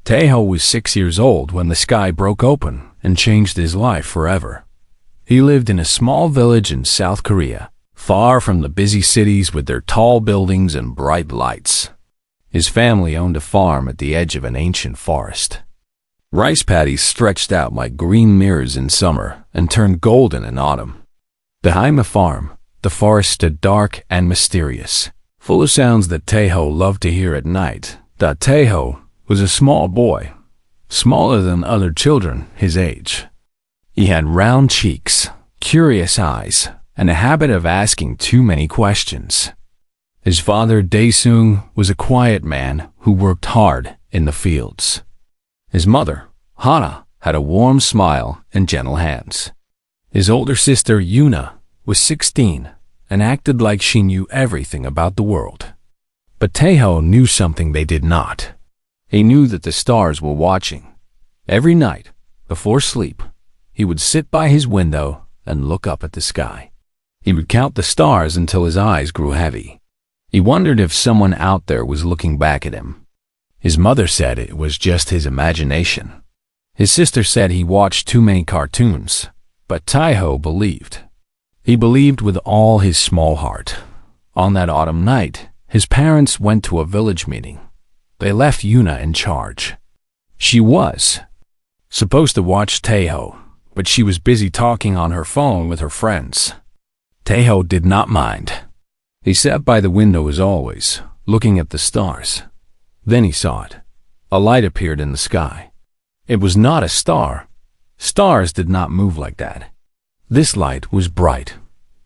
Tejo was 6 years old when the sky broke open and changed his life forever. He lived in a small village in South Korea, far from the busy cities with their tall buildings and bright lights. His family owned a farm at the edge of an ancient forest. Rice paddies stretched out like green mirrors in summer and turned golden in autumn. Behind the farm, the forest stood dark and mysterious, full of sounds that Tejo loved to hear at night. Tejo was a small boy, smaller than other children his age. He had round cheeks, curious eyes, and a habit of asking too many questions. His father, Daesung, was a quiet man who worked hard in the fields. His mother, Hana, had a warm smile and gentle hands. His older sister, Yuna, was 16 and acted like she knew everything about the world. But Tejo knew something they did not. He knew that the stars were watching. Every night, before sleep, he would sit by his window and look up at the sky. He would count the stars until his eyes grew heavy. He wondered if someone out there was looking back at him. His mother said it was just his imagination. His sister said he watched too many cartoons, but Tejo believed. He believed with all his small heart. On that autumn night, his parents went to a village meeting. They left Yuna in charge. She was supposed to watch Tejo, but she was busy talking on her phone with her friends. Tejo did not mind. He sat by the window as always, looking at the stars. Then he saw it. A light appeared in the sky. It was not a star. Stars did not move like that. This light was bright,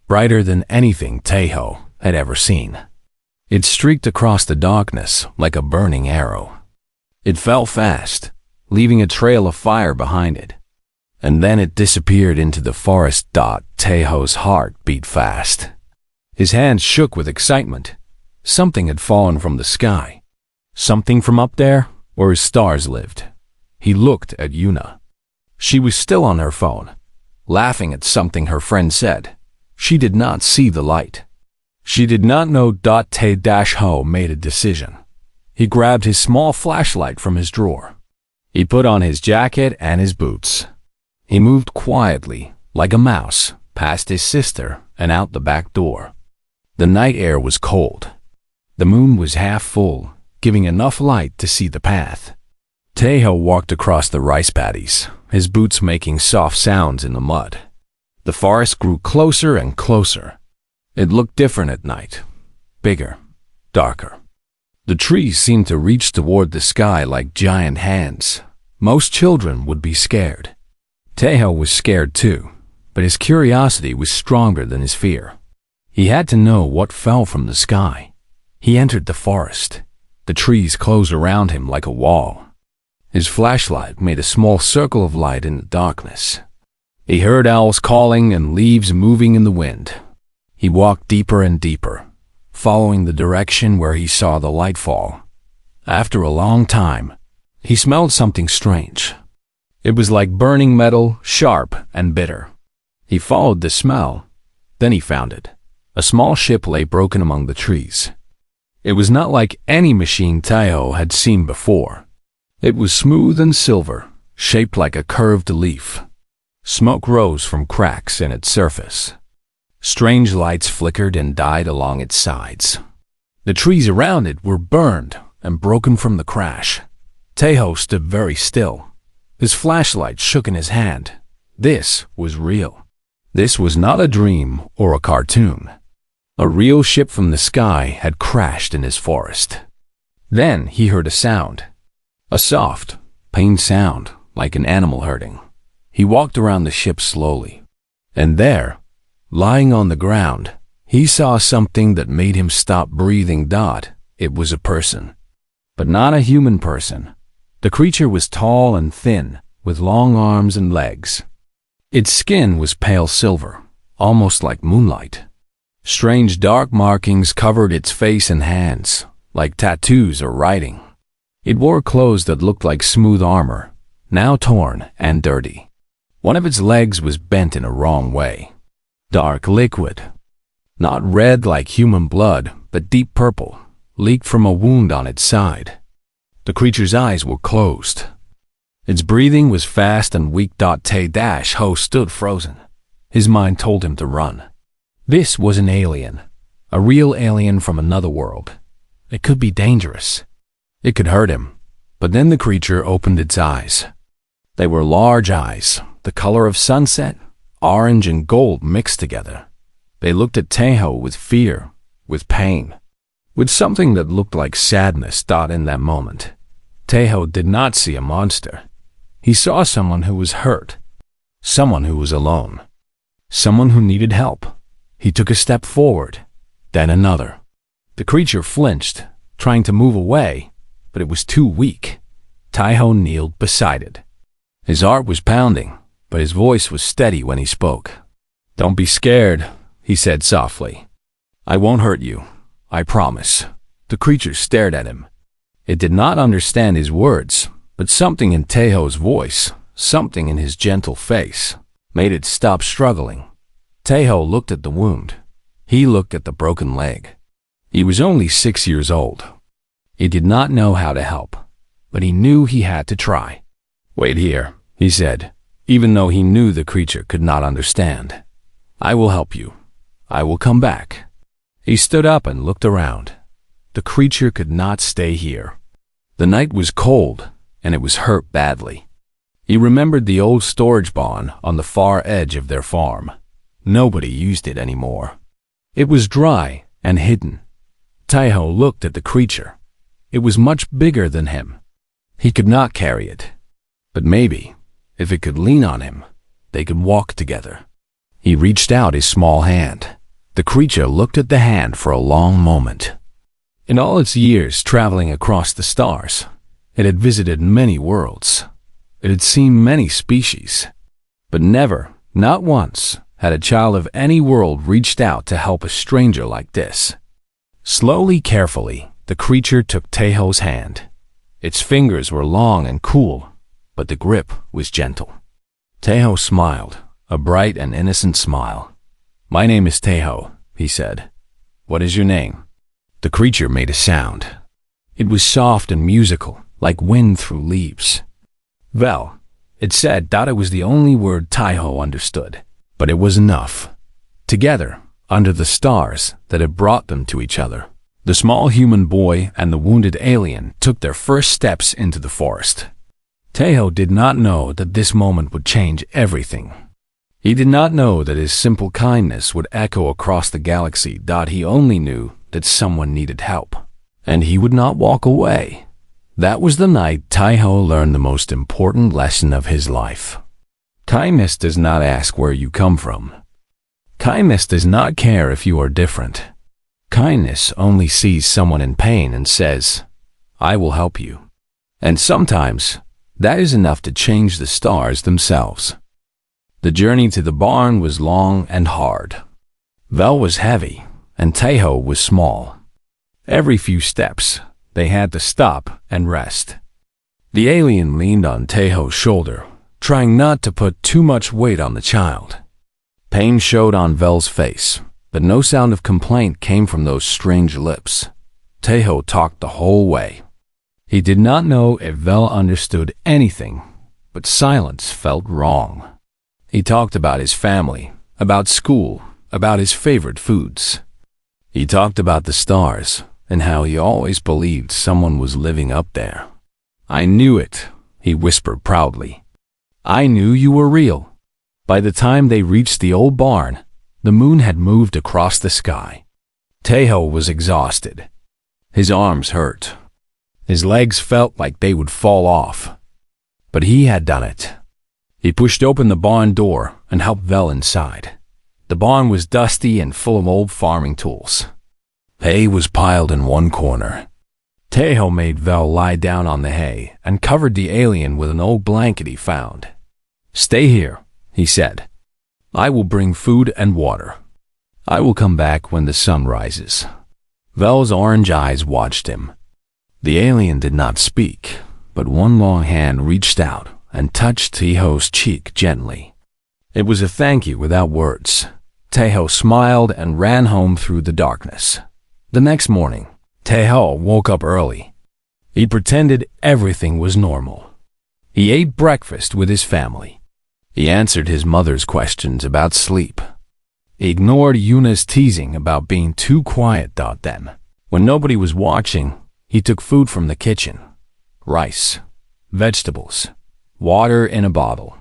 brighter than anything Tejo had ever seen. It streaked across the darkness like a burning arrow. It fell fast, leaving a trail of fire behind it. And then it disappeared into the forest. Tejo's heart beat fast. His hands shook with excitement. Something had fallen from the sky. Something from up there, where his stars lived. He looked at Yuna. She was still on her phone, laughing at something her friend said. She did not see the light. She did not know. Tejo made a decision. He grabbed his small flashlight from his drawer. He put on his jacket and his boots. He moved quietly, like a mouse, past his sister and out the back door. The night air was cold. The moon was half full, giving enough light to see the path. Tejo walked across the rice paddies, his boots making soft sounds in the mud. The forest grew closer and closer. It looked different at night, bigger, darker. The trees seemed to reach toward the sky like giant hands. Most children would be scared. Tejo was scared too, but his curiosity was stronger than his fear. He had to know what fell from the sky. He entered the forest. The trees closed around him like a wall. His flashlight made a small circle of light in the darkness. He heard owls calling and leaves moving in the wind. He walked deeper and deeper, following the direction where he saw the light fall. After a long time, he smelled something strange. It was like burning metal, sharp and bitter. He followed the smell. Then he found it. A small ship lay broken among the trees. It was not like any machine Tejo had seen before. It was smooth and silver, shaped like a curved leaf. Smoke rose from cracks in its surface. Strange lights flickered and died along its sides. The trees around it were burned and broken from the crash. Tejo stood very still. His flashlight shook in his hand. This was real. This was not a dream or a cartoon. A real ship from the sky had crashed in his forest. Then he heard a sound. A soft, pained sound, like an animal hurting. He walked around the ship slowly. And there, lying on the ground, he saw something that made him stop breathing. It was a person. But not a human person. The creature was tall and thin, with long arms and legs. Its skin was pale silver, almost like moonlight. Strange dark markings covered its face and hands, like tattoos or writing. It wore clothes that looked like smooth armor, now torn and dirty. One of its legs was bent in a wrong way. Dark liquid, not red like human blood, but deep purple, leaked from a wound on its side. The creature's eyes were closed. Its breathing was fast and weak. Tae-ho stood frozen. His mind told him to run. This was an alien, a real alien from another world. It could be dangerous. It could hurt him. But then the creature opened its eyes. They were large eyes, the color of sunset, orange and gold mixed together. They looked at Tae-ho with fear, with pain, with something that looked like sadness. In that moment, Tae-ho did not see a monster. He saw someone who was hurt, someone who was alone, someone who needed help. He took a step forward, then another. The creature flinched, trying to move away, but it was too weak. Tae-ho kneeled beside it. His heart was pounding, but his voice was steady when he spoke. "Don't be scared," he said softly. "I won't hurt you, I promise." The creature stared at him. It did not understand his words, but something in Tae-ho's voice, something in his gentle face, made it stop struggling. Tae-ho looked at the wound. He looked at the broken leg. He was only 6 years old. He did not know how to help, but he knew he had to try. "Wait here," he said, even though he knew the creature could not understand. "I will help you. I will come back." He stood up and looked around. The creature could not stay here. The night was cold, and it was hurt badly. He remembered the old storage barn on the far edge of their farm. Nobody used it anymore. It was dry and hidden. Tae-ho looked at the creature. It was much bigger than him. He could not carry it. But maybe, if it could lean on him, they could walk together. He reached out his small hand. The creature looked at the hand for a long moment. In all its years traveling across the stars, it had visited many worlds. It had seen many species. But never, not once, had a child of any world reached out to help a stranger like this. Slowly, carefully, the creature took Tae-ho's hand. Its fingers were long and cool, but the grip was gentle. Tae-ho smiled, a bright and innocent smile. "My name is Tae-ho," he said. "What is your name?" The creature made a sound. It was soft and musical, like wind through leaves. "Vel," it said. It was the only word Tae-ho understood, but it was enough. Together, under the stars that had brought them to each other, the small human boy and the wounded alien took their first steps into the forest. Tae-ho did not know that this moment would change everything. He did not know that his simple kindness would echo across the galaxy. He only knew that someone needed help, and he would not walk away. That was the night Tae-ho learned the most important lesson of his life. Kindness does not ask where you come from. Kindness does not care if you are different. Kindness only sees someone in pain and says, "I will help you." And sometimes, that is enough to change the stars themselves. The journey to the barn was long and hard. Vel was heavy, and Tae-ho was small. Every few steps, they had to stop and rest. The alien leaned on Tae-ho's shoulder, trying not to put too much weight on the child. Pain showed on Vel's face, but no sound of complaint came from those strange lips. Tae-ho talked the whole way. He did not know if Vel understood anything, but silence felt wrong. He talked about his family, about school, about his favorite foods. He talked about the stars and how he always believed someone was living up there. "I knew it," he whispered proudly. "I knew you were real." By the time they reached the old barn, the moon had moved across the sky. Tae-ho was exhausted. His arms hurt. His legs felt like they would fall off. But he had done it. He pushed open the barn door and helped Vel inside. The barn was dusty and full of old farming tools. Hay was piled in one corner. Tae-ho made Vel lie down on the hay and covered the alien with an old blanket he found. "Stay here," he said. "I will bring food and water. I will come back when the sun rises." Vel's orange eyes watched him. The alien did not speak, but one long hand reached out and touched Tae-ho's cheek gently. It was a thank you without words. Tae-ho smiled and ran home through the darkness. The next morning, Tae-ho woke up early. He pretended everything was normal. He ate breakfast with his family. He answered his mother's questions about sleep. He ignored Yuna's teasing about being too quiet. Then, when nobody was watching, he took food from the kitchen. Rice, vegetables, water in a bottle.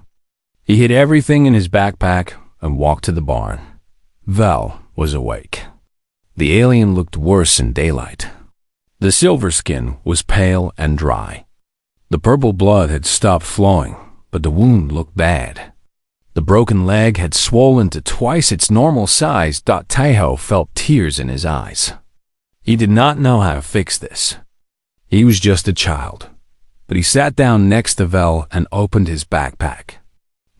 He hid everything in his backpack and walked to the barn. Val was awake. The alien looked worse in daylight. The silver skin was pale and dry. The purple blood had stopped flowing, but the wound looked bad. The broken leg had swollen to twice its normal size. Taeho felt tears in his eyes. He did not know how to fix this. He was just a child, but he sat down next to Vel and opened his backpack.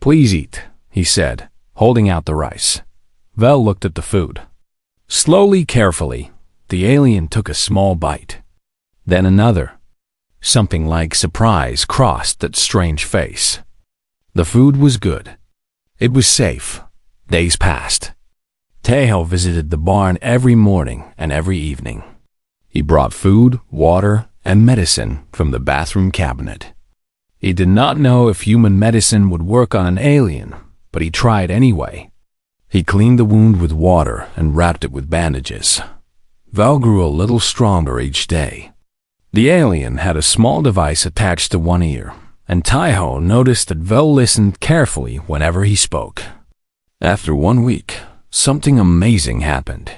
"Please eat," he said, holding out the rice. Vel looked at the food. Slowly, carefully, the alien took a small bite. Then another. Something like surprise crossed that strange face. The food was good. It was safe. Days passed. Taeho visited the barn every morning and every evening. He brought food, water, and medicine from the bathroom cabinet. He did not know if human medicine would work on an alien, but he tried anyway. He cleaned the wound with water and wrapped it with bandages. Val grew a little stronger each day. The alien had a small device attached to one ear, and Taeho noticed that Vel listened carefully whenever he spoke. After 1 week, something amazing happened.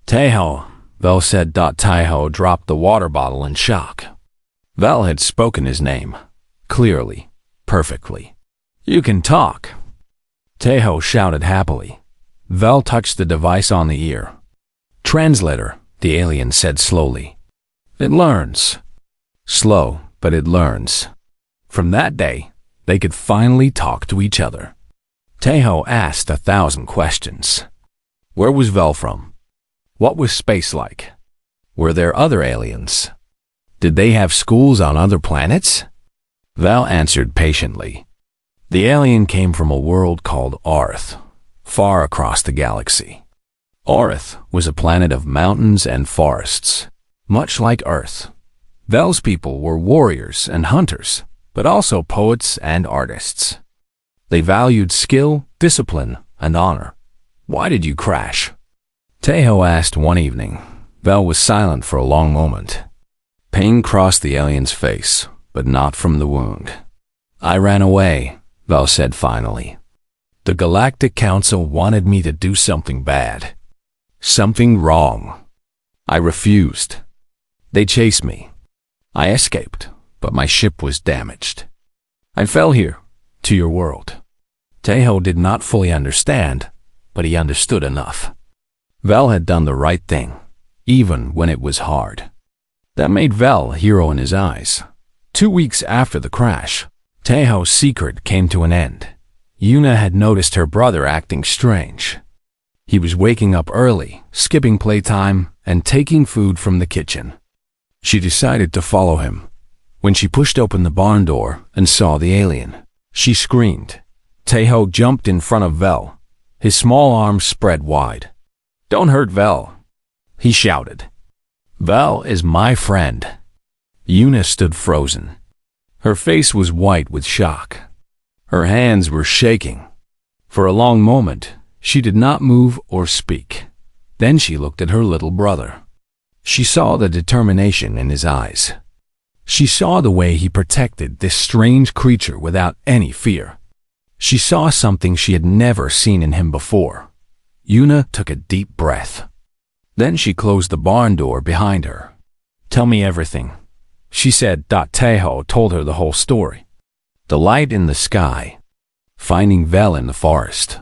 "Taeho," Vel said. Taeho dropped the water bottle in shock. Vel had spoken his name, clearly, perfectly. "You can talk." Taeho shouted happily. Vel touched the device on the ear. "Translator," the alien said slowly. "It learns." Slow, but it learns. From that day, they could finally talk to each other. Taeho asked 1,000 questions. Where was Vel from? What was space like? Were there other aliens? Did they have schools on other planets? Val answered patiently. The alien came from a world called Arth, far across the galaxy. Arth was a planet of mountains and forests, much like Earth. Vel's people were warriors and hunters, but also poets and artists. They valued skill, discipline, and honor. "Why did you crash?" Taeho asked one evening. Vel was silent for a long moment. Pain crossed the alien's face, but not from the wound. "I ran away," Vel said finally. "The Galactic Council wanted me to do something bad. Something wrong. I refused. They chased me. I escaped, but my ship was damaged. I fell here, to your world." Taeho did not fully understand, but he understood enough. Vel had done the right thing, even when it was hard. That made Vel a hero in his eyes. 2 weeks after the crash, Taeho's secret came to an end. Yuna had noticed her brother acting strange. He was waking up early, skipping playtime, and taking food from the kitchen. She decided to follow him. When she pushed open the barn door and saw the alien, she screamed. Taeho jumped in front of Vel, his small arms spread wide. "Don't hurt Vel," he shouted. "Vel is my friend." Yuna stood frozen. Her face was white with shock. Her hands were shaking. For a long moment, she did not move or speak. Then she looked at her little brother. She saw the determination in his eyes. She saw the way he protected this strange creature without any fear. She saw something she had never seen in him before. Yuna took a deep breath. Then she closed the barn door behind her. "Tell me everything," she said. Taeho told her the whole story. The light in the sky, finding Vel in the forest,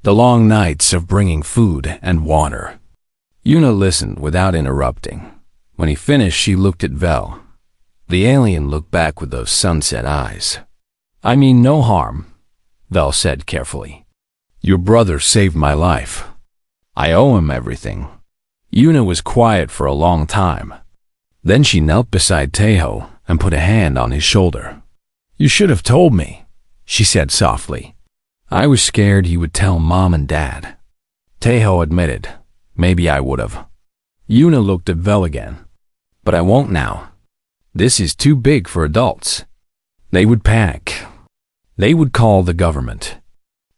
the long nights of bringing food and water. Yuna listened without interrupting. When he finished, she looked at Vel. The alien looked back with those sunset eyes. "I mean no harm," Vel said carefully. "Your brother saved my life. I owe him everything." Yuna was quiet for a long time. Then she knelt beside Taeho and put a hand on his shoulder. "You should have told me," she said softly. "I was scared he would tell Mom and Dad." Taeho admitted, "Maybe I would have." Yuna looked at Vel again. "But I won't now." This is too big for adults. They would panic. They would call the government.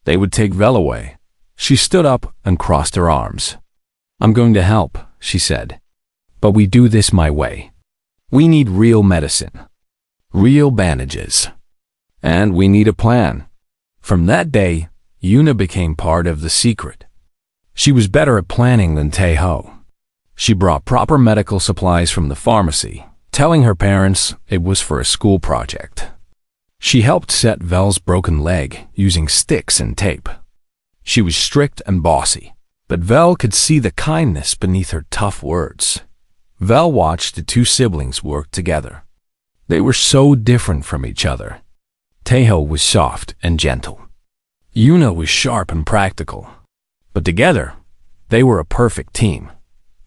They would take Vel away. She stood up and crossed her arms. I'm going to help, she said. But we do this my way. We need real medicine. Real bandages. And we need a plan. From that day, Yuna became part of the secret. She was better at planning than Taeho. She brought proper medical supplies from the pharmacy, telling her parents it was for a school project. She helped set Vel's broken leg using sticks and tape. She was strict and bossy, but Vel could see the kindness beneath her tough words. Vel watched the two siblings work together. They were so different from each other. Taeho was soft and gentle. Yuna was sharp and practical. But together, they were a perfect team.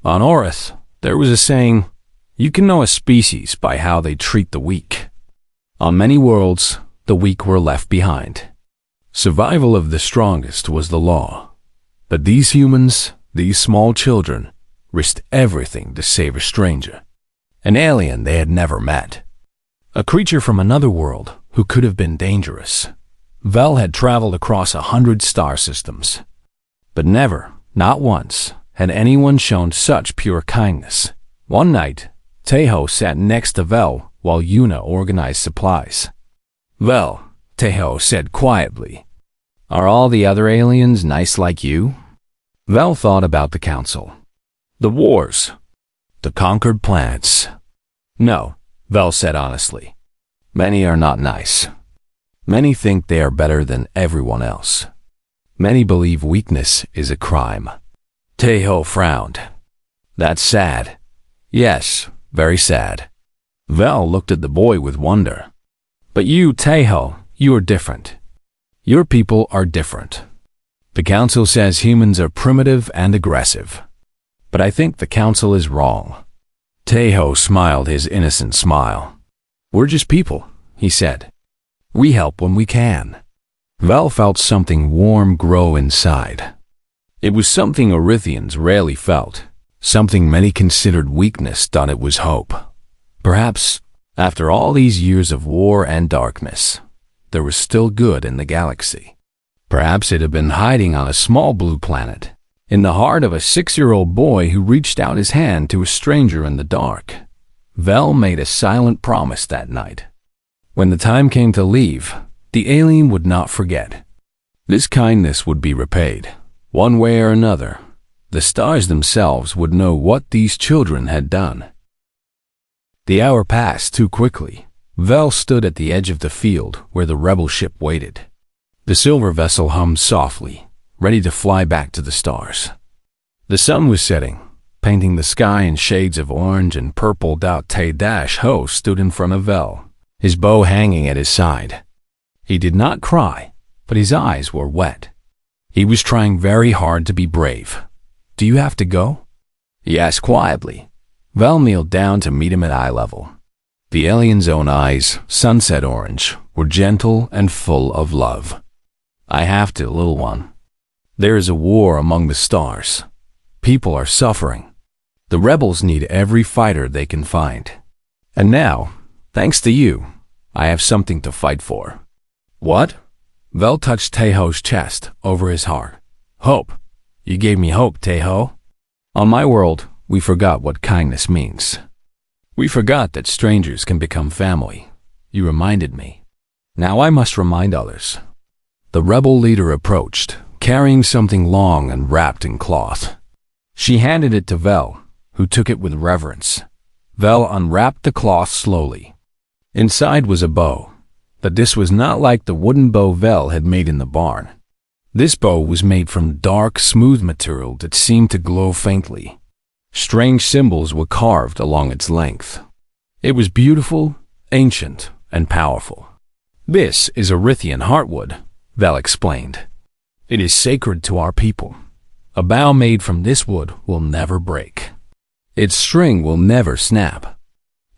On Orith, there was a saying, you can know a species by how they treat the weak. On many worlds, the weak were left behind. Survival of the strongest was the law. But these humans, these small children, risked everything to save a stranger, an alien they had never met. A creature from another world who could have been dangerous. Vel had traveled across 100 star systems. But never, not once, had anyone shown such pure kindness. One night, Taeho sat next to Vel while Yuna organized supplies. Vel, Taeho said quietly, are all the other aliens nice like you? Vel thought about the council. The wars. The conquered planets. No, Vel said honestly. Many are not nice. Many think they are better than everyone else. Many believe weakness is a crime. Taeho frowned. That's sad. Yes, very sad. Vel looked at the boy with wonder. But you, Taeho, you are different. Your people are different. The council says humans are primitive and aggressive. But I think the council is wrong. Taeho smiled his innocent smile. We're just people, he said. We help when we can. Vel felt something warm grow inside. It was something Orithians rarely felt, something many considered weakness thought it was hope. Perhaps, after all these years of war and darkness, there was still good in the galaxy. Perhaps it had been hiding on a small blue planet, in the heart of a 6-year-old boy who reached out his hand to a stranger in the dark. Vel made a silent promise that night. When the time came to leave, the alien would not forget. This kindness would be repaid, one way or another. The stars themselves would know what these children had done. The hour passed too quickly. Vel stood at the edge of the field where the rebel ship waited. The silver vessel hummed softly, ready to fly back to the stars. The sun was setting, painting the sky in shades of orange and purple. Taeho stood in front of Vel, his bow hanging at his side. He did not cry, but his eyes were wet. He was trying very hard to be brave. Do you have to go? He asked quietly. Vel kneeled down to meet him at eye level. The alien's own eyes, sunset orange, were gentle and full of love. I have to, little one. There is a war among the stars. People are suffering. The rebels need every fighter they can find. And now, thanks to you, I have something to fight for. What? Vel touched Taeho's chest over his heart. Hope. You gave me hope, Taeho. On my world, we forgot what kindness means. We forgot that strangers can become family. You reminded me. Now I must remind others. The rebel leader approached, carrying something long and wrapped in cloth. She handed it to Vel, who took it with reverence. Vel unwrapped the cloth slowly. Inside was a bow, but this was not like the wooden bow Vel had made in the barn. This bow was made from dark, smooth material that seemed to glow faintly. Strange symbols were carved along its length. It was beautiful, ancient, and powerful. This is Orithian heartwood, Vel explained. It is sacred to our people. A bow made from this wood will never break. Its string will never snap,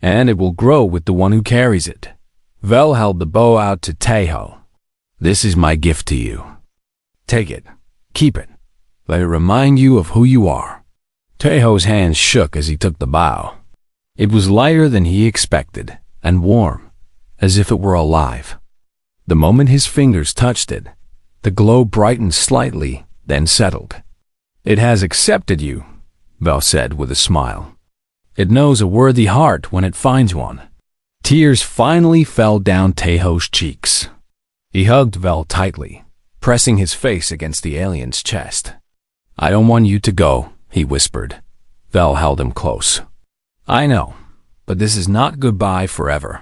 and it will grow with the one who carries it. Vel held the bow out to Taeho. This is my gift to you. Take it. Keep it. Let it remind you of who you are. Taeho's hands shook as he took the bow. It was lighter than he expected, and warm, as if it were alive. The moment his fingers touched it, the glow brightened slightly, then settled. "It has accepted you," Vel said with a smile. "It knows a worthy heart when it finds one." Tears finally fell down Taeho's cheeks. He hugged Vel tightly, pressing his face against the alien's chest. "I don't want you to go," he whispered. Vel held him close. "I know, but this is not goodbye forever.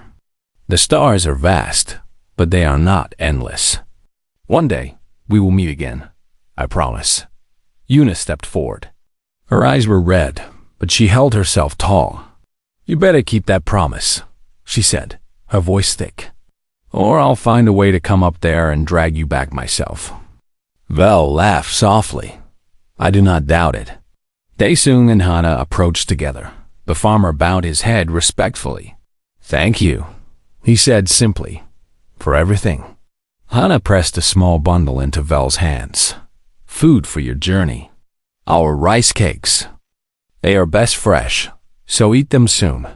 The stars are vast, but they are not endless. One day, we will meet again, I promise." Yuna stepped forward. Her eyes were red, but she held herself tall. "You better keep that promise," she said, her voice thick. "Or I'll find a way to come up there and drag you back myself." Vel laughed softly. "I do not doubt it." Daesung and Hana approached together. The farmer bowed his head respectfully. "Thank you," he said simply, "for everything." Hana pressed a small bundle into Vel's hands. "Food for your journey. Our rice cakes. They are best fresh, so eat them soon."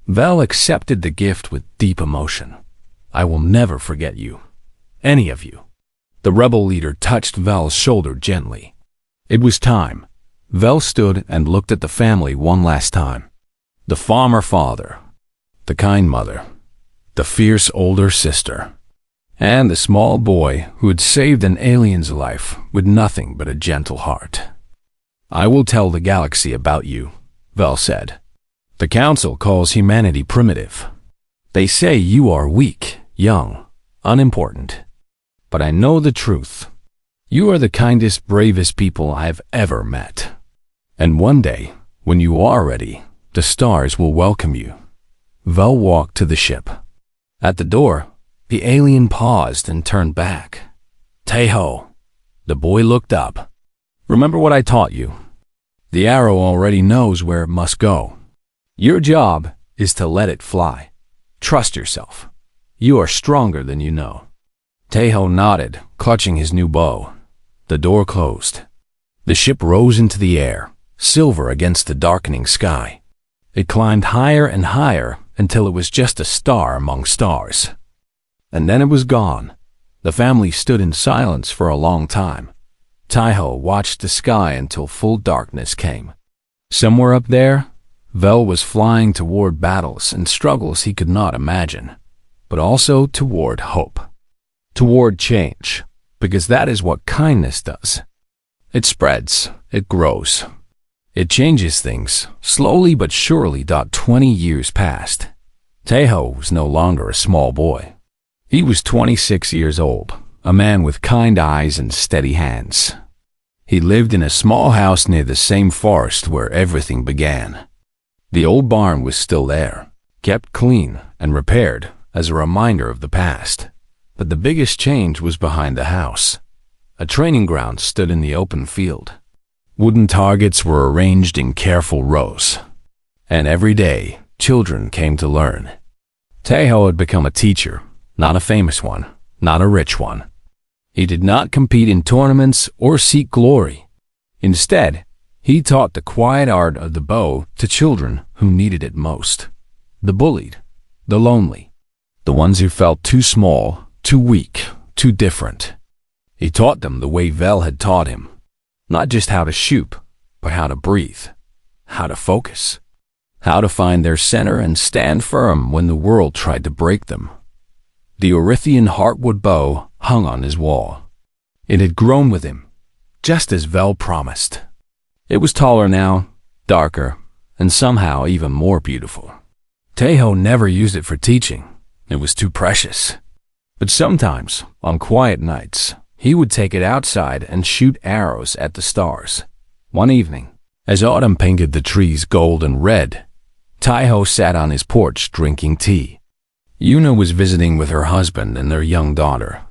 Vel accepted the gift with deep emotion. "I will never forget you. Any of you." The rebel leader touched Vel's shoulder gently. It was time. Vel stood and looked at the family one last time. The farmer father, the kind mother, the fierce older sister, and the small boy who had saved an alien's life with nothing but a gentle heart. "I will tell the galaxy about you," Vel said. "The Council calls humanity primitive. They say you are weak, young, unimportant. But I know the truth. You are the kindest, bravest people I have ever met. And one day, when you are ready, the stars will welcome you." Vel walked to the ship. At the door, the alien paused and turned back. "Taeho." The boy looked up. "Remember what I taught you. The arrow already knows where it must go. Your job is to let it fly. Trust yourself. You are stronger than you know." Taeho nodded, clutching his new bow. The door closed. The ship rose into the air, silver against the darkening sky. It climbed higher and higher until it was just a star among stars. And then it was gone. The family stood in silence for a long time. Taeho watched the sky until full darkness came. Somewhere up there, Vel was flying toward battles and struggles he could not imagine, but also toward hope. Toward change, because that is what kindness does. It spreads, it grows. It changes things, slowly but surely. 20 years passed. Taeho was no longer a small boy. He was 26 years old, a man with kind eyes and steady hands. He lived in a small house near the same forest where everything began. The old barn was still there, kept clean and repaired as a reminder of the past. But the biggest change was behind the house. A training ground stood in the open field. Wooden targets were arranged in careful rows. And every day, children came to learn. Taeho had become a teacher, not a famous one, not a rich one. He did not compete in tournaments or seek glory. Instead, he taught the quiet art of the bow to children who needed it most. The bullied, the lonely, the ones who felt too small, too weak, too different. He taught them the way Vel had taught him. Not just how to shoot, but how to breathe, how to focus, how to find their center and stand firm when the world tried to break them. The Orithian heartwood bow hung on his wall. It had grown with him, just as Vel promised. It was taller now, darker, and somehow even more beautiful. Taeho never used it for teaching. It was too precious. But sometimes, on quiet nights, he would take it outside and shoot arrows at the stars. One evening, as autumn painted the trees gold and red, Taeho sat on his porch drinking tea. Yuna was visiting with her husband and their young daughter.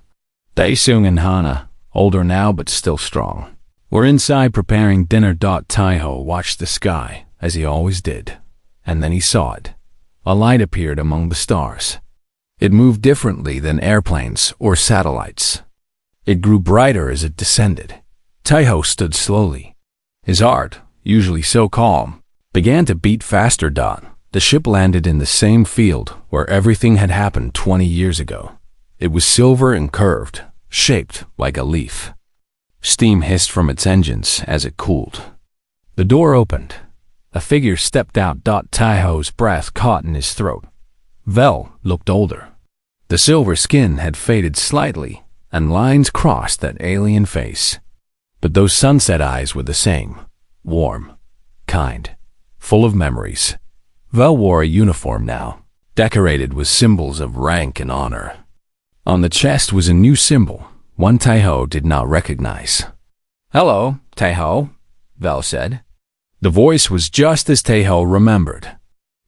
Daesung and Hana, older now but still strong, were inside preparing dinner. Taeho watched the sky, as he always did, and then he saw it. A light appeared among the stars. It moved differently than airplanes or satellites. It grew brighter as it descended. Taeho stood slowly. His heart, usually so calm, began to beat faster. The ship landed in the same field where everything had happened 20 years ago. It was silver and curved, shaped like a leaf. Steam hissed from its engines as it cooled. The door opened. A figure stepped out. Taiho's breath caught in his throat. Vel looked older. The silver skin had faded slightly, and lines crossed that alien face. But those sunset eyes were the same, warm, kind, full of memories. Vel wore a uniform now, decorated with symbols of rank and honor. On the chest was a new symbol, one Taiho did not recognize. "Hello, Taiho," Vel said. The voice was just as Taiho remembered.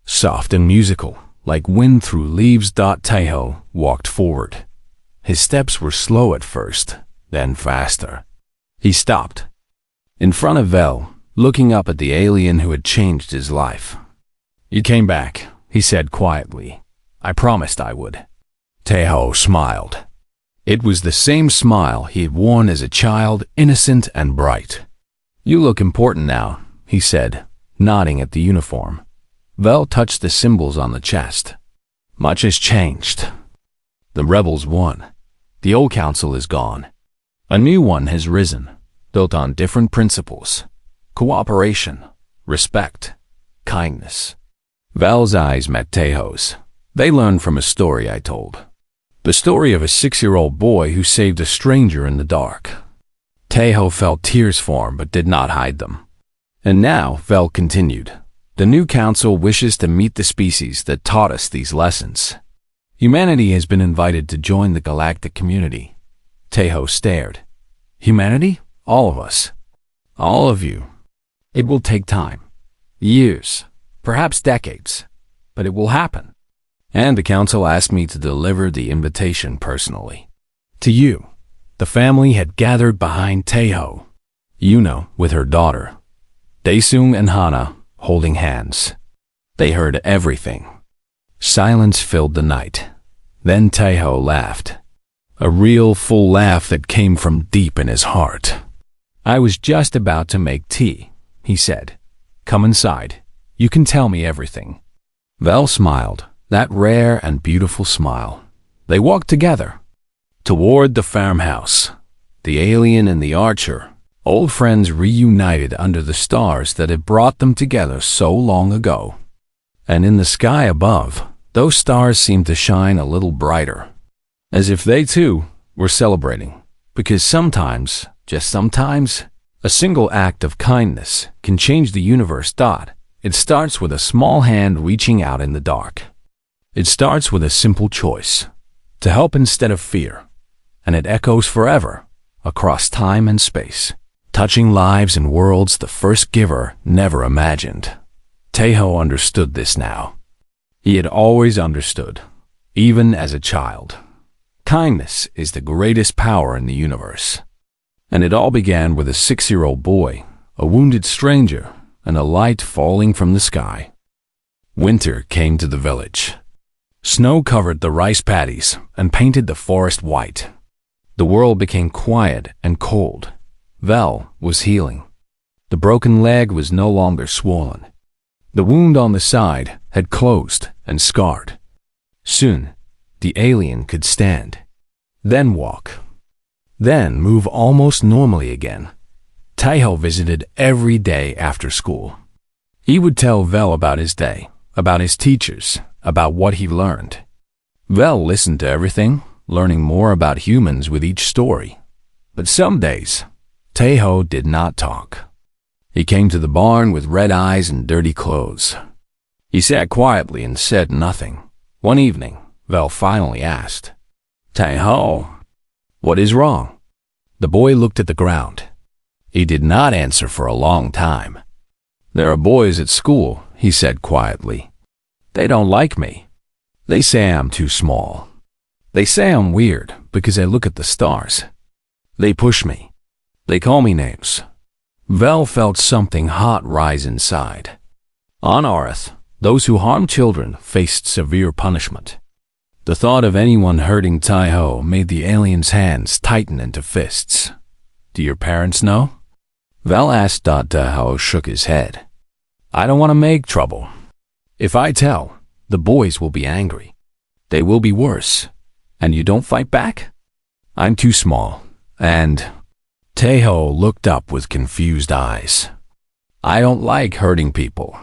Soft and musical, like wind through leaves. Taiho walked forward. His steps were slow at first, then faster. He stopped. In front of Vel, looking up at the alien who had changed his life. "You came back," he said quietly. "I promised I would." Taiho smiled. It was the same smile he had worn as a child, innocent and bright. "You look important now," he said, nodding at the uniform. Vel touched the symbols on the chest. "Much has changed. The rebels won. The old council is gone. A new one has risen, built on different principles. Cooperation, respect, kindness." Vel's eyes met Taiho's. They learned from a story I told. The story of a 6-year-old boy who saved a stranger in the dark. Taiho felt tears form but did not hide them. "And now," Vel continued, "the new council wishes to meet the species that taught us these lessons. Humanity has been invited to join the galactic community." Taiho stared. "Humanity? All of us? All of you? It will take time. Years, perhaps decades, but it will happen. And the council asked me to deliver the invitation personally. To you." The family had gathered behind Taiho. Yuna with her daughter. Daesung and Hana holding hands. They heard everything. Silence filled the night. Then Taiho laughed. A real full laugh that came from deep in his heart. "I was just about to make tea," he said. "Come inside. You can tell me everything." Vel smiled, that rare and beautiful smile. They walked together. Toward the farmhouse. The alien and the archer, old friends reunited under the stars that had brought them together so long ago. And in the sky above, those stars seemed to shine a little brighter. As if they too were celebrating. Because sometimes, just sometimes, a single act of kindness can change the universe. It starts with a small hand reaching out in the dark. It starts with a simple choice, to help instead of fear. And it echoes forever, across time and space, touching lives and worlds the first giver never imagined. Taiho understood this now. He had always understood, even as a child. Kindness is the greatest power in the universe. And it all began with a 6-year-old boy, a wounded stranger, and a light falling from the sky. Winter came to the village. Snow covered the rice paddies and painted the forest white. The world became quiet and cold. Vel was healing. The broken leg was no longer swollen. The wound on the side had closed and scarred. Soon, the alien could stand, then walk, then move almost normally again. Taiho visited every day after school. He would tell Vel about his day, about his teachers, about what he learned. Vel listened to everything, learning more about humans with each story. But some days, Taiho did not talk. He came to the barn with red eyes and dirty clothes. He sat quietly and said nothing. One evening, Vel finally asked, "Taiho, what is wrong?" The boy looked at the ground. He did not answer for a long time. "There are boys at school," he said quietly. "They don't like me. They say I'm too small. They say I'm weird because I look at the stars. They push me. They call me names." Vel felt something hot rise inside. On Earth, those who harmed children faced severe punishment. The thought of anyone hurting Taiho made the alien's hands tighten into fists. "Do your parents know?" Vel asked. Taiho shook his head. "I don't want to make trouble. If I tell, the boys will be angry. They will be worse. And you don't fight back? I'm too small. And Tejo looked up with confused eyes. I don't like hurting people.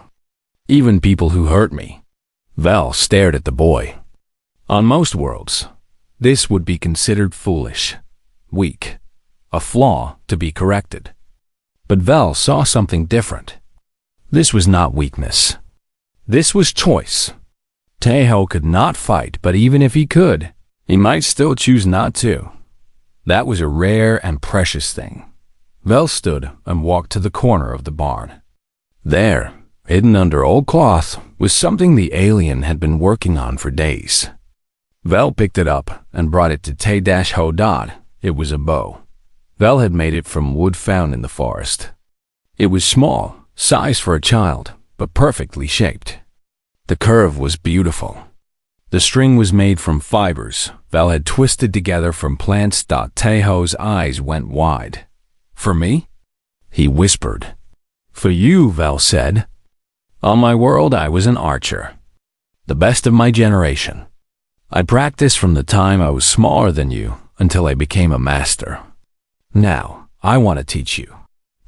Even people who hurt me. Vel stared at the boy. On most worlds, this would be considered foolish, weak, a flaw to be corrected. But Vel saw something different. This was not weakness. This was choice. Tejo could not fight, but even if he could, he might still choose not to. That was a rare and precious thing. Vel stood and walked to the corner of the barn. There, hidden under old cloth, was something the alien had been working on for days. Vel picked it up and brought it to Te-Ho-Dot. It was a bow. Vel had made it from wood found in the forest. It was small, size for a child, but perfectly shaped. The curve was beautiful. The string was made from fibers Vel had twisted together from plants. Tejo's eyes went wide. For me? He whispered. For you, Vel said. On my world, I was an archer. The best of my generation. I practiced from the time I was smaller than you until I became a master. Now, I want to teach you.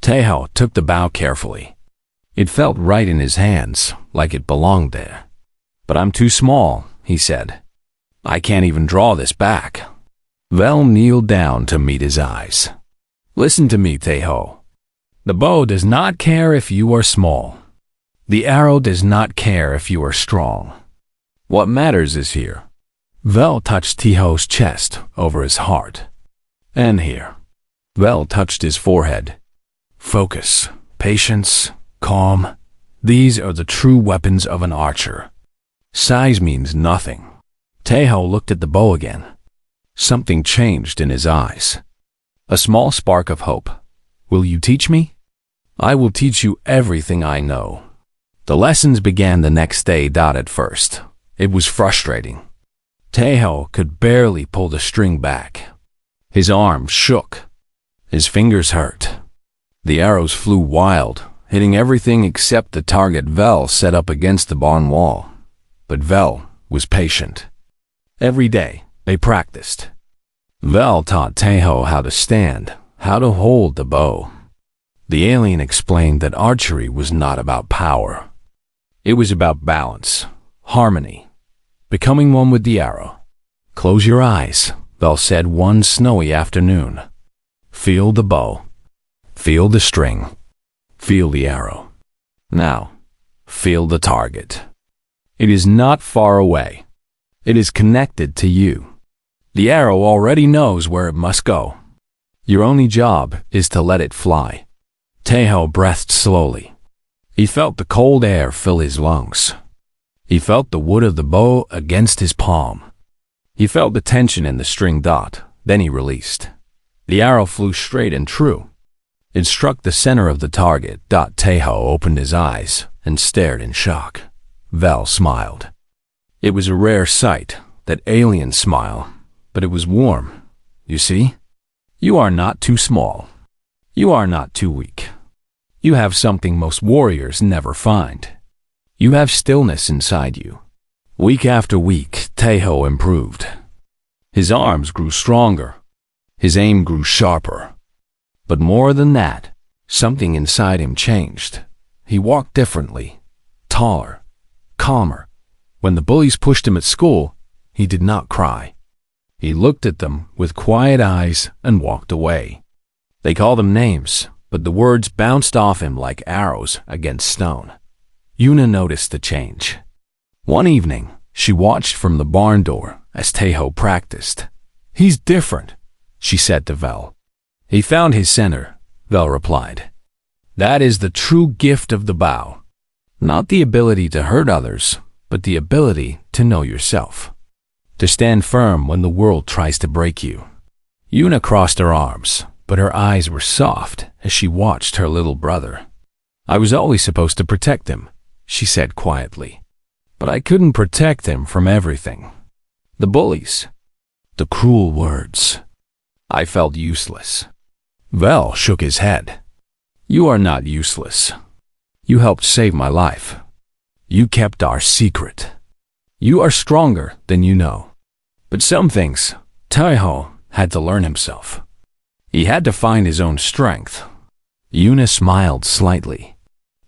Tejo took the bow carefully. It felt right in his hands, like it belonged there. But I'm too small, he said. I can't even draw this back. Vel kneeled down to meet his eyes. Listen to me, Tejo. The bow does not care if you are small. The arrow does not care if you are strong. What matters is here. Vel touched Tejo's chest over his heart. And here. Vel touched his forehead. Focus, patience, calm. These are the true weapons of an archer. Size means nothing. Tejo looked at the bow again. Something changed in his eyes. A small spark of hope. Will you teach me? I will teach you everything I know. The lessons began the next day. At first, it was frustrating. Tejo could barely pull the string back. His arms shook. His fingers hurt. The arrows flew wild, hitting everything except the target Vel set up against the barn wall. But Vel was patient. Every day, they practiced. Vel taught Tejo how to stand, how to hold the bow. The alien explained that archery was not about power. It was about balance, harmony, becoming one with the arrow. Close your eyes, Vel said one snowy afternoon. Feel the bow. Feel the string. Feel the arrow. Now, feel the target. It is not far away. It is connected to you. The arrow already knows where it must go. Your only job is to let it fly. Tejo breathed slowly. He felt the cold air fill his lungs. He felt the wood of the bow against his palm. He felt the tension in the string. Then he released. The arrow flew straight and true. It struck the center of the target. Tejo opened his eyes and stared in shock. Vel smiled. It was a rare sight, that alien smile, but it was warm. You see? You are not too small. You are not too weak. You have something most warriors never find. You have stillness inside you. Week after week, Tejo improved. His arms grew stronger. His aim grew sharper. But more than that, something inside him changed. He walked differently, taller, calmer. When the bullies pushed him at school, he did not cry. He looked at them with quiet eyes and walked away. They called him names, but the words bounced off him like arrows against stone. Yuna noticed the change. One evening, she watched from the barn door as Tejo practiced. He's different, she said to Vel. He found his center, Vel replied. That is the true gift of the bow. Not the ability to hurt others, but the ability to know yourself. To stand firm when the world tries to break you. Yuna crossed her arms, but her eyes were soft as she watched her little brother. I was always supposed to protect him, she said quietly. But I couldn't protect him from everything. The bullies. The cruel words. I felt useless. Vel shook his head. You are not useless. You helped save my life. You kept our secret. You are stronger than you know. But some things, Taiho had to learn himself. He had to find his own strength. Yuna smiled slightly.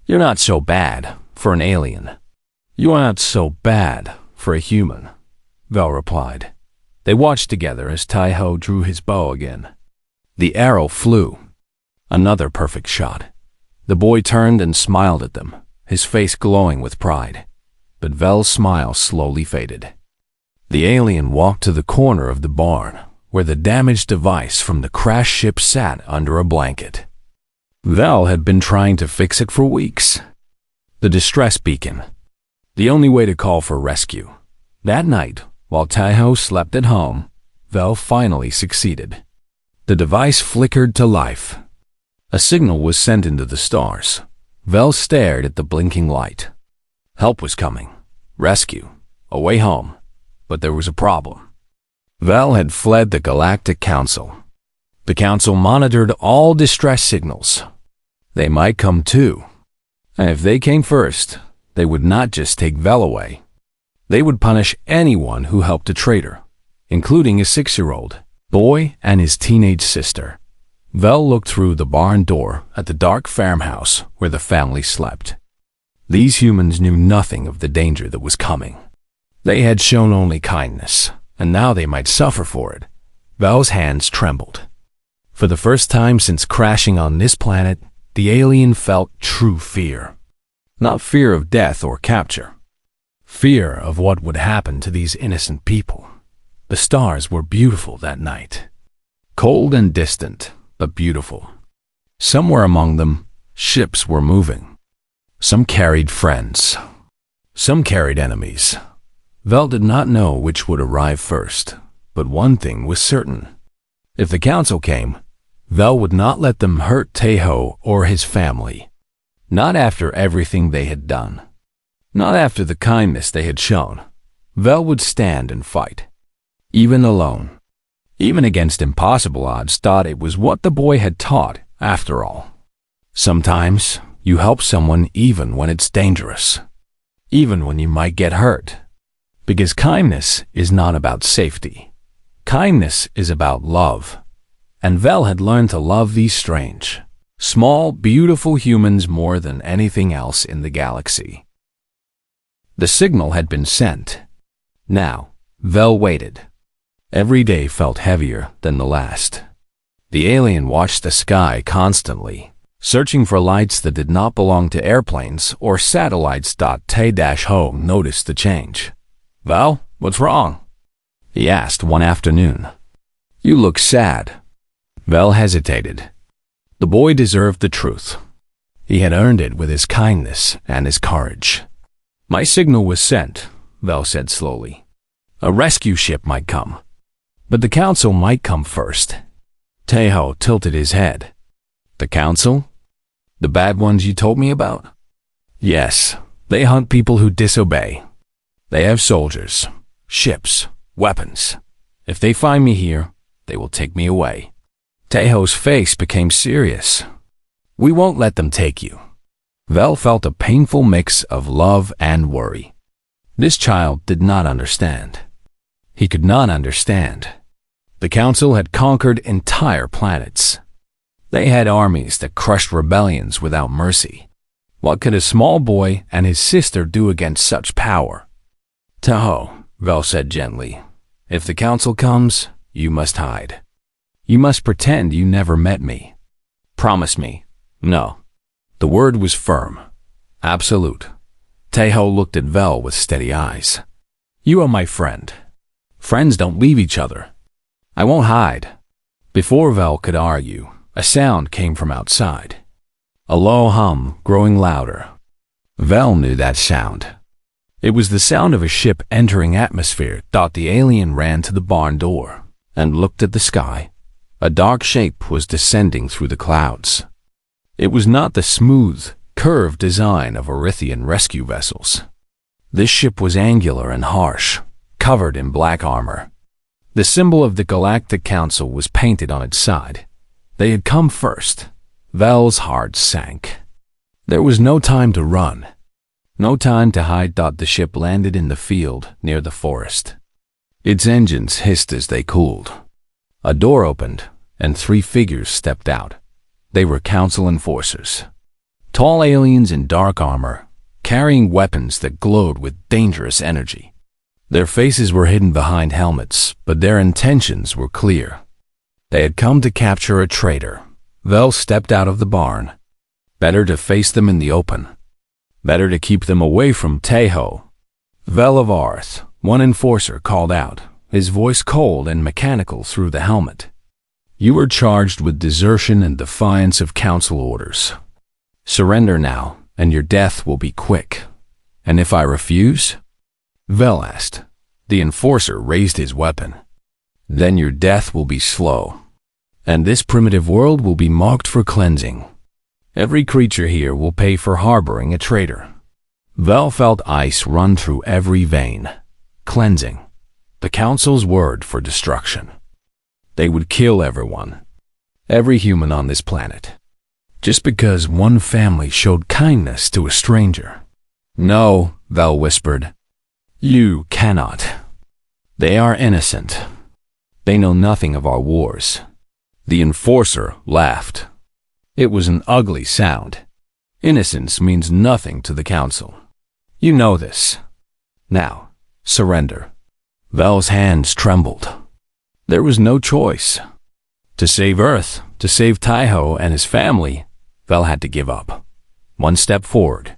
You're not so bad for an alien. You are not so bad for a human, Vel replied. They watched together as Taiho drew his bow again. The arrow flew. Another perfect shot. The boy turned and smiled at them, his face glowing with pride. But Vel's smile slowly faded. The alien walked to the corner of the barn, where the damaged device from the crash ship sat under a blanket. Vel had been trying to fix it for weeks. The distress beacon. The only way to call for rescue. That night, while Taiho slept at home, Vel finally succeeded. The device flickered to life. A signal was sent into the stars. Vel stared at the blinking light. Help was coming. Rescue. A way home. But there was a problem. Vel had fled the Galactic Council. The Council monitored all distress signals. They might come too. And if they came first, they would not just take Vel away. They would punish anyone who helped a traitor, including a 6-year-old boy and his teenage sister. Vel looked through the barn door at the dark farmhouse where the family slept. These humans knew nothing of the danger that was coming. They had shown only kindness, and now they might suffer for it. Vel's hands trembled. For the first time since crashing on this planet, the alien felt true fear. Not fear of death or capture. Fear of what would happen to these innocent people. The stars were beautiful that night. Cold and distant, but beautiful. Somewhere among them, ships were moving. Some carried friends. Some carried enemies. Vel did not know which would arrive first, but one thing was certain. If the council came, Vel would not let them hurt Taiho or his family. Not after everything they had done. Not after the kindness they had shown. Vel would stand and fight. Even alone. Even against impossible odds, thought it was what the boy had taught, after all. Sometimes, you help someone even when it's dangerous. Even when you might get hurt. Because kindness is not about safety. Kindness is about love. And Vel had learned to love these strange, small, beautiful humans more than anything else in the galaxy. The signal had been sent. Now, Vel waited. Every day felt heavier than the last. The alien watched the sky constantly, searching for lights that did not belong to airplanes or satellites. Tay-Ho noticed the change. Vel, what's wrong? He asked one afternoon. You look sad. Vel hesitated. The boy deserved the truth. He had earned it with his kindness and his courage. My signal was sent, Vel said slowly. A rescue ship might come. But the council might come first. Taiho tilted his head. The council? The bad ones you told me about? Yes, they hunt people who disobey. They have soldiers, ships, weapons. If they find me here, they will take me away. Taiho's face became serious. We won't let them take you. Vel felt a painful mix of love and worry. This child did not understand. He could not understand. The council had conquered entire planets. They had armies that crushed rebellions without mercy. What could a small boy and his sister do against such power? Taiho, Vel said gently, if the council comes, you must hide. You must pretend you never met me. Promise me. No. The word was firm. Absolute. Taiho looked at Vel with steady eyes. You are my friend. Friends don't leave each other. I won't hide. Before Vel could argue, a sound came from outside. A low hum growing louder. Vel knew that sound. It was the sound of a ship entering atmosphere. The alien ran to the barn door and looked at the sky. A dark shape was descending through the clouds. It was not the smooth, curved design of Earthian rescue vessels. This ship was angular and harsh, covered in black armor. The symbol of the Galactic Council was painted on its side. They had come first. Vel's heart sank. There was no time to run. No time to hide. The ship landed in the field near the forest. Its engines hissed as they cooled. A door opened, and 3 figures stepped out. They were council enforcers. Tall aliens in dark armor, carrying weapons that glowed with dangerous energy. Their faces were hidden behind helmets, but their intentions were clear. They had come to capture a traitor. Vel stepped out of the barn. Better to face them in the open. Better to keep them away from Tejo. Vel of Arth, one enforcer called out, his voice cold and mechanical through the helmet. You are charged with desertion and defiance of council orders. Surrender now, and your death will be quick. And if I refuse? Vel asked. The enforcer raised his weapon. Then your death will be slow, and this primitive world will be marked for cleansing. Every creature here will pay for harboring a traitor. Vel felt ice run through every vein. Cleansing. The council's word for destruction. They would kill everyone. Every human on this planet. Just because one family showed kindness to a stranger. No, Vel whispered. You cannot. They are innocent. They know nothing of our wars. The enforcer laughed. It was an ugly sound. Innocence means nothing to the council. You know this. Now, surrender. Vel's hands trembled. There was no choice. To save Earth, to save Taiho and his family, Vel had to give up. One step forward.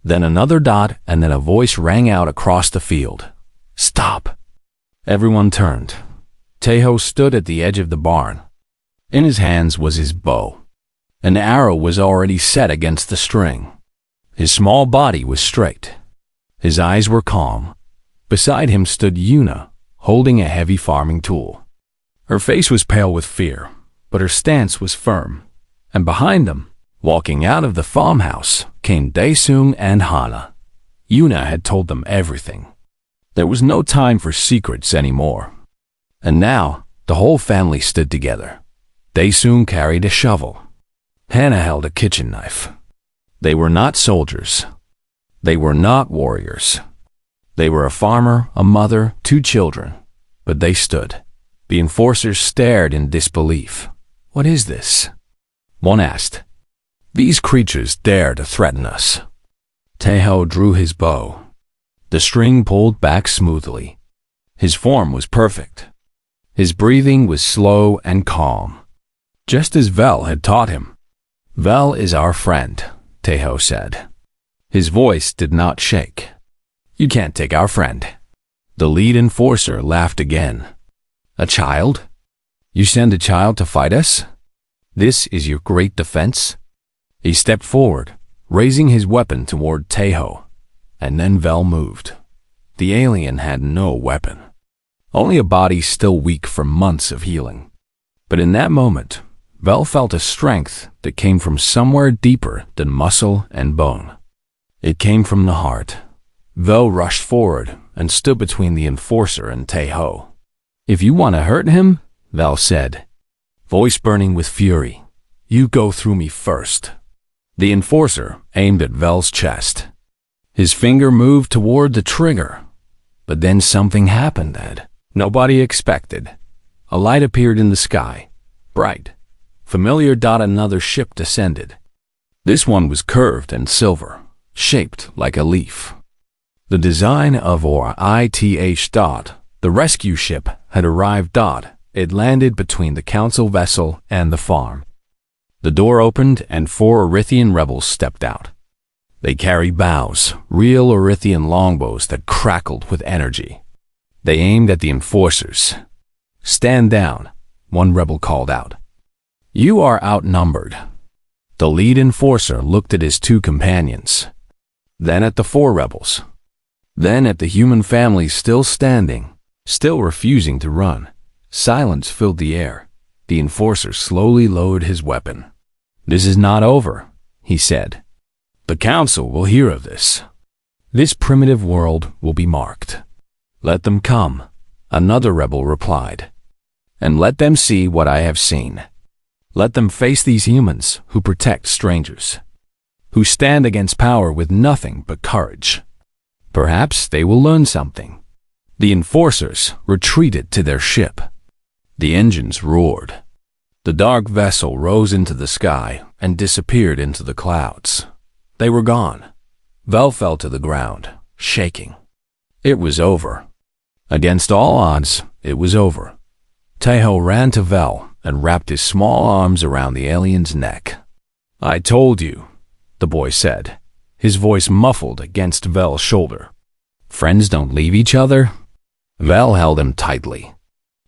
Then another dot, and then a voice rang out across the field. Stop! Everyone turned. Tejo stood at the edge of the barn. In his hands was his bow. An arrow was already set against the string. His small body was straight. His eyes were calm. Beside him stood Yuna, holding a heavy farming tool. Her face was pale with fear, but her stance was firm. And behind them, walking out of the farmhouse, came Daesung and Hana. Yuna had told them everything. There was no time for secrets anymore. And now, the whole family stood together. Daesung carried a shovel. Hana held a kitchen knife. They were not soldiers. They were not warriors. They were a farmer, a mother, 2 children. But they stood. The enforcers stared in disbelief. What is this? One asked. These creatures dare to threaten us. Tejo drew his bow. The string pulled back smoothly. His form was perfect. His breathing was slow and calm. Just as Vel had taught him. Vel is our friend, Tejo said. His voice did not shake. You can't take our friend. The lead enforcer laughed again. A child? You send a child to fight us? This is your great defense? He stepped forward, raising his weapon toward Tejo, and then Vel moved. The alien had no weapon. Only a body still weak from months of healing. But in that moment, Vel felt a strength that came from somewhere deeper than muscle and bone. It came from the heart. Vel rushed forward and stood between the enforcer and Tejo. If you want to hurt him, Vel said, voice burning with fury, you go through me first. The enforcer aimed at Vel's chest. His finger moved toward the trigger. But then something happened that nobody expected. A light appeared in the sky, bright, familiar. Another ship descended. This one was curved and silver, shaped like a leaf. The design of ITH. The rescue ship had arrived. It landed between the council vessel and the farm. The door opened and 4 Orithian rebels stepped out. They carried bows, real Orithian longbows that crackled with energy. They aimed at the enforcers. Stand down, one rebel called out. You are outnumbered. The lead enforcer looked at his 2 companions. Then at the 4 rebels. Then at the human family still standing, still refusing to run. Silence filled the air. The enforcer slowly lowered his weapon. This is not over, he said. The council will hear of this. This primitive world will be marked. Let them come, another rebel replied. And let them see what I have seen. Let them face these humans who protect strangers. who stand against power with nothing but courage. Perhaps they will learn something. The enforcers retreated to their ship. The engines roared. The dark vessel rose into the sky and disappeared into the clouds. They were gone. Vel fell to the ground, shaking. It was over. Against all odds, it was over. Taeho ran to Vel and wrapped his small arms around the alien's neck. "I told you," the boy said, his voice muffled against Vel's shoulder. "Friends don't leave each other." Vel held him tightly.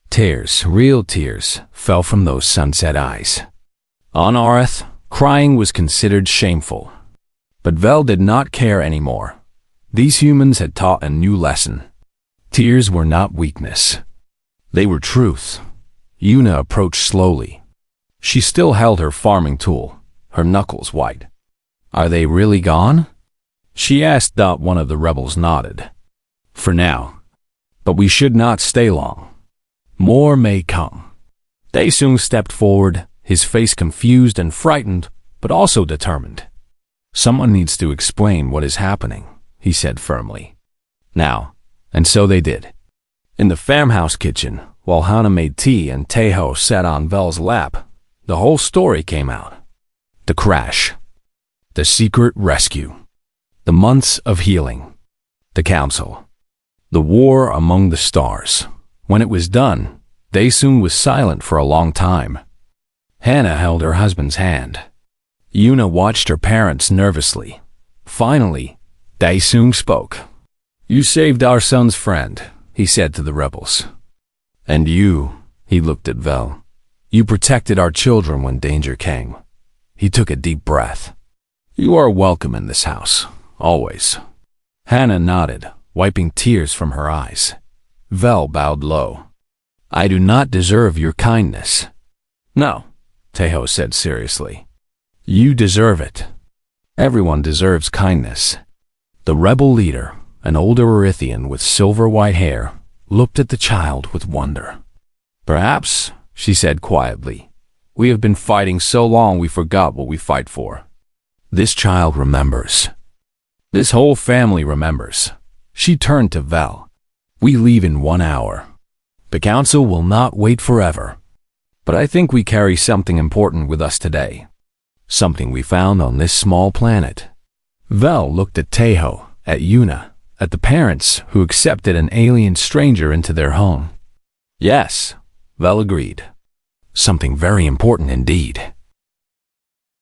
Tears, real tears, fell from those sunset eyes. On Areth, crying was considered shameful. But Vel did not care anymore. These humans had taught a new lesson. Tears were not weakness. They were truth. Yuna approached slowly. She still held her farming tool, her knuckles white. "Are they really gone?" she asked. One of the rebels nodded. "For now. But we should not stay long. More may come." Daesung stepped forward, his face confused and frightened, but also determined. "Someone needs to explain what is happening," he said firmly. Now, and so they did. In the farmhouse kitchen, while Hana made tea and Taeho sat on Vel's lap, the whole story came out. The crash. The secret rescue. The months of healing. The council. The war among the stars. When it was done, Daesung was silent for a long time. Hana held her husband's hand. Yuna watched her parents nervously. Finally, Daesung spoke. "You saved our son's friend," he said to the rebels. "And you," he looked at Vel. "You protected our children when danger came." He took a deep breath. "You are welcome in this house, always." Hana nodded, wiping tears from her eyes. Vel bowed low. "I do not deserve your kindness." "No," Taeho said seriously. "You deserve it. Everyone deserves kindness." The rebel leader, an older Erythian with silver-white hair, looked at the child with wonder. "Perhaps," she said quietly, "we have been fighting so long we forgot what we fight for." This child remembers. This whole family remembers. She turned to Vel. "We leave in 1 hour. The council will not wait forever. But I think we carry something important with us today. Something we found on this small planet." Vel looked at Taeho, at Yuna, at the parents who accepted an alien stranger into their home. "Yes," Vel agreed. "Something very important indeed."